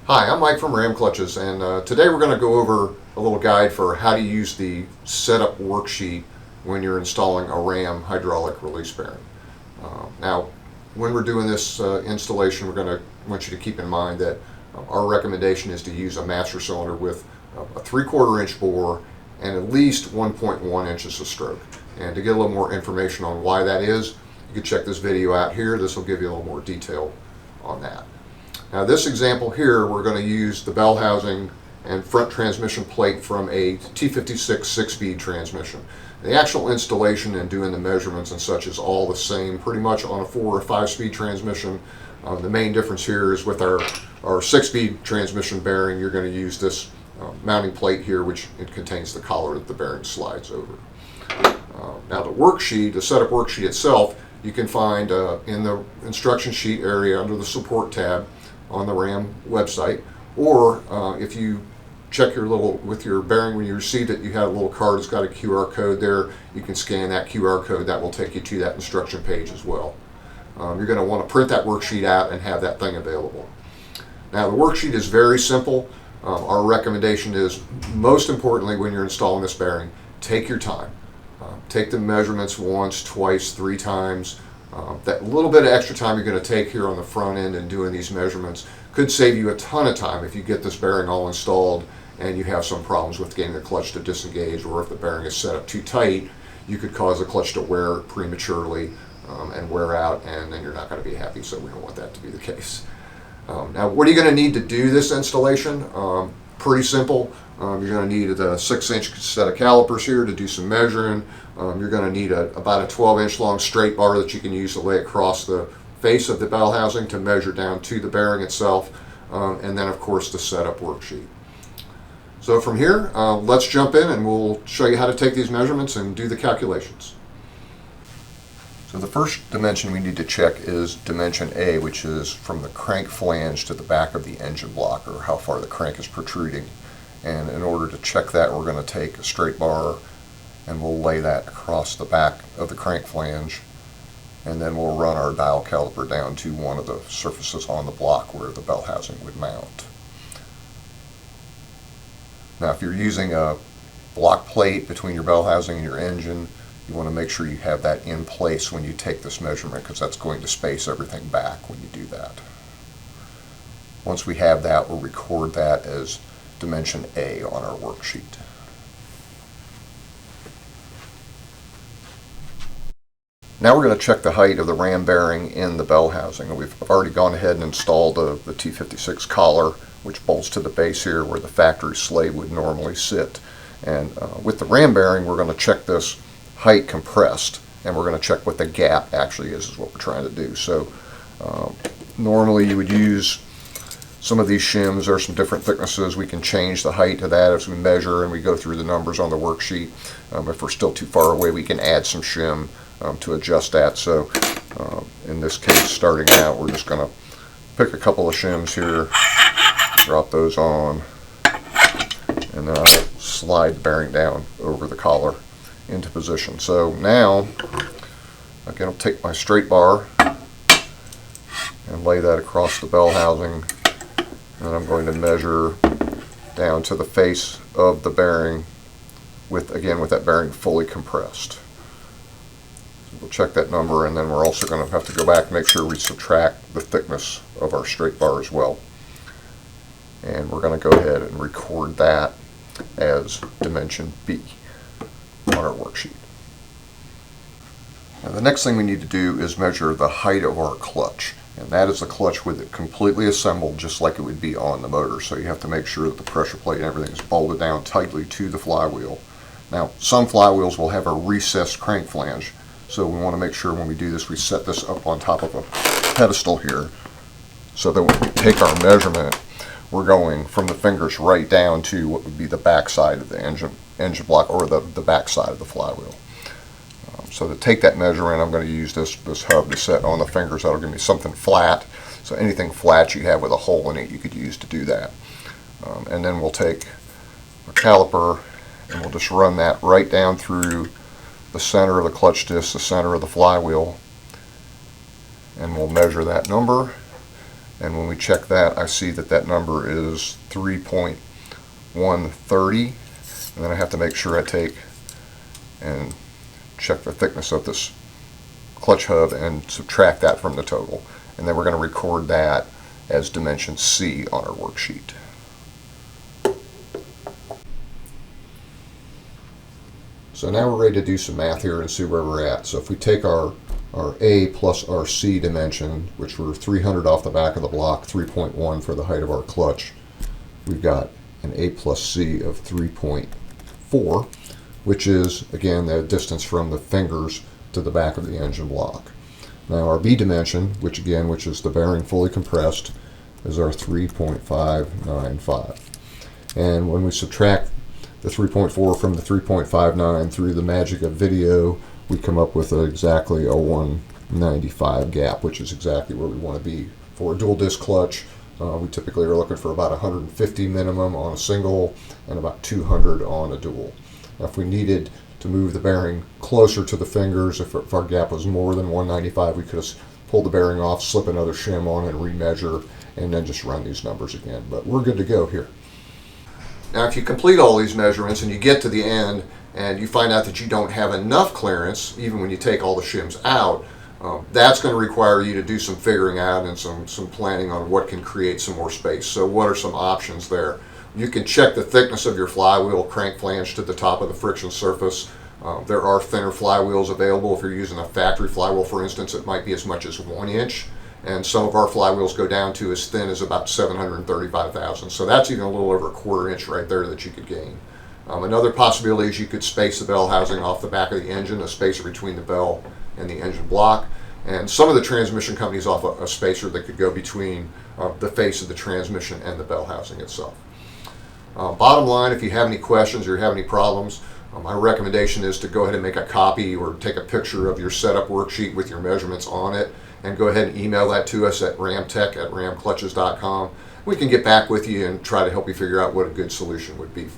Hi, I'm Mike from Ram Clutches, and today we're going to go over a little guide for how to use the setup worksheet when you're installing a Ram hydraulic release bearing. Now, when we're doing this installation, want you to keep in mind that our recommendation is to use a master cylinder with a 3/4 inch bore and at least 1.1 inches of stroke. And to get a little more information on why that is, you can check this video out here. This will give you a little more detail on that. Now this example here, we're going to use the bell housing and front transmission plate from a T56 6-speed transmission. The actual installation and doing the measurements and such is all the same pretty much on a 4 or 5-speed transmission. The main difference here is with our 6-speed transmission bearing, you're going to use this mounting plate here, which it contains the collar that the bearing slides over. Now the worksheet, the setup worksheet itself, you can find in the instruction sheet area under the support tab on the Ram website, or if you check with your bearing when you received it, you had a little card that's got a QR code there. You can scan that QR code. That will take you to that instruction page as well. You're going to want to print that worksheet out and have that thing available. Now the worksheet is very simple. Our recommendation is, most importantly, when you're installing this bearing, take your time. Take the measurements once, twice, 3 times. That little bit of extra time you're going to take here on the front end and doing these measurements could save you a ton of time if you get this bearing all installed and you have some problems with getting the clutch to disengage, or if the bearing is set up too tight, you could cause the clutch to wear prematurely and wear out, and then you're not going to be happy, so we don't want that to be the case. Now, what are you going to need to do this installation? Pretty simple. You're going to need a 6-inch set of calipers here to do some measuring. You're going to need about a 12-inch long straight bar that you can use to lay across the face of the bell housing to measure down to the bearing itself, and then of course the setup worksheet. So from here, let's jump in and we'll show you how to take these measurements and do the calculations. So the first dimension we need to check is dimension A, which is from the crank flange to the back of the engine block, or how far the crank is protruding. And in order to check that, we're going to take a straight bar and we'll lay that across the back of the crank flange, and then we'll run our dial caliper down to one of the surfaces on the block where the bell housing would mount. Now if you're using a block plate between your bell housing and your engine, you want to make sure you have that in place when you take this measurement, because that's going to space everything back when you do that. Once we have that, we'll record that as dimension A on our worksheet. Now we're going to check the height of the ram bearing in the bell housing. I've already gone ahead and installed the T56 collar, which bolts to the base here where the factory slave would normally sit. And with the ram bearing, we're going to check this height compressed, and we're going to check what the gap actually is what we're trying to do. So normally you would use some of these shims. There are some different thicknesses. We can change the height of that as we measure and we go through the numbers on the worksheet. If we're still too far away, we can add some shim to adjust that. So in this case, starting out, we're just going to pick a couple of shims here, drop those on, and then I'll slide the bearing down over the collar into position. So now, again, I'll take my straight bar and lay that across the bell housing, and I'm going to measure down to the face of the bearing with that bearing fully compressed. We'll check that number, and then we're also going to have to go back and make sure we subtract the thickness of our straight bar as well. And we're going to go ahead and record that as dimension B on our worksheet. Now the next thing we need to do is measure the height of our clutch. And that is the clutch with it completely assembled just like it would be on the motor. So you have to make sure that the pressure plate and everything is bolted down tightly to the flywheel. Now some flywheels will have a recessed crank flange. So we want to make sure when we do this, we set this up on top of a pedestal here, so that when we take our measurement, we're going from the fingers right down to what would be the back side of the engine block, or the back side of the flywheel. So to take that measurement, I'm going to use this hub to set on the fingers. That'll give me something flat. So anything flat you have with a hole in it, you could use to do that. And then we'll take a caliper and we'll just run that right down through the center of the clutch disc, the center of the flywheel, and we'll measure that number, And when we check that, I see that that number is 3.130. And then I have to make sure I take and check the thickness of this clutch hub and subtract that from the total. And then we're going to record that as dimension C on our worksheet. So now we're ready to do some math here and see where we're at. So if we take our A plus our C dimension, which were 300 off the back of the block, 3.1 for the height of our clutch, we've got an A plus C of 3.4, which is, again, the distance from the fingers to the back of the engine block. Now our B dimension, which is the bearing fully compressed, is our 3.595. And when we subtract the 3.4 from the 3.59 through the magic of video, we come up with exactly a 195 gap, which is exactly where we want to be. For a dual disc clutch, we typically are looking for about 150 minimum on a single and about 200 on a dual. Now, if we needed to move the bearing closer to the fingers, if our gap was more than 195, we could have pulled the bearing off, slip another shim on and remeasure, and then just run these numbers again. But we're good to go here. Now, if you complete all these measurements and you get to the end and you find out that you don't have enough clearance, even when you take all the shims out, that's going to require you to do some figuring out and some planning on what can create some more space. So what are some options there? You can check the thickness of your flywheel crank flange to the top of the friction surface. There are thinner flywheels available. If you're using a factory flywheel, for instance, it might be as much as 1 inch. And some of our flywheels go down to as thin as about 735 thousandths. So that's even a little over a 1/4 inch right there that you could gain. Another possibility is you could space the bell housing off the back of the engine, a spacer between the bell and the engine block. And some of the transmission companies offer a spacer that could go between the face of the transmission and the bell housing itself. Bottom line, if you have any questions or you have any problems, my recommendation is to go ahead and make a copy or take a picture of your setup worksheet with your measurements on it and go ahead and email that to us at ramtech@ramclutches.com. We can get back with you and try to help you figure out what a good solution would be